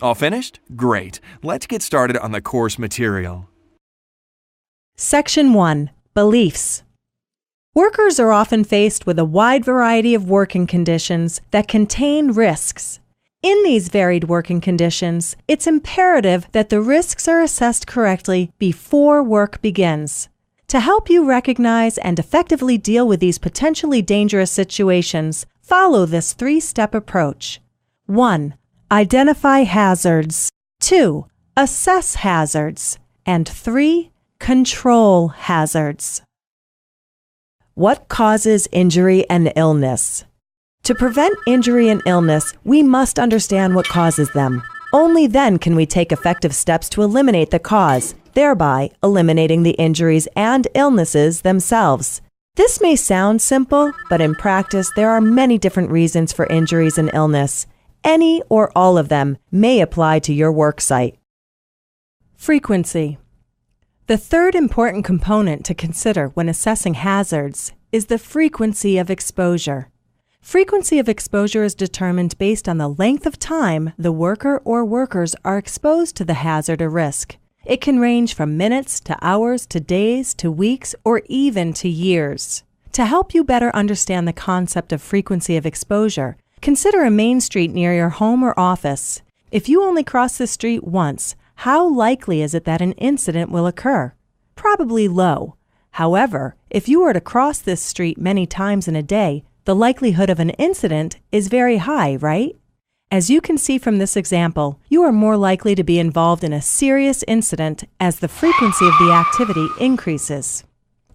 All finished? Great. Let's get started on the course material. Section 1. Beliefs. Workers are often faced with a wide variety of working conditions that contain risks. In these varied working conditions, it's imperative that the risks are assessed correctly before work begins. To help you recognize and effectively deal with these potentially dangerous situations, follow this 3-step approach. 1. Identify hazards. 2. Assess hazards. And 3. Control hazards. What causes injury and illness? To prevent injury and illness, we must understand what causes them. Only then can we take effective steps to eliminate the cause, thereby eliminating the injuries and illnesses themselves. This may sound simple, but in practice there are many different reasons for injuries and illness. Any or all of them may apply to your work site. Frequency. The third important component to consider when assessing hazards is the frequency of exposure. Frequency of exposure is determined based on the length of time the worker or workers are exposed to the hazard or risk. It can range from minutes to hours to days to weeks or even to years. To help you better understand the concept of frequency of exposure, consider a main street near your home or office. If you only cross the street once, how likely is it that an incident will occur? Probably low. However, if you were to cross this street many times in a day, the likelihood of an incident is very high, right? As you can see from this example, you are more likely to be involved in a serious incident as the frequency of the activity increases.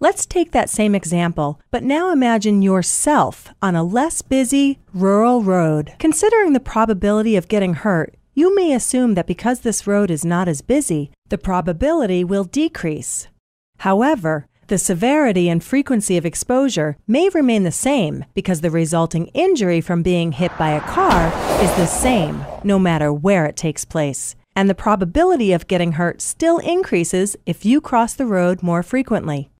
Let's take that same example, but now imagine yourself on a less busy, rural road. Considering the probability of getting hurt, you may assume that because this road is not as busy, the probability will decrease. However, the severity and frequency of exposure may remain the same because the resulting injury from being hit by a car is the same no matter where it takes place, and the probability of getting hurt still increases if you cross the road more frequently.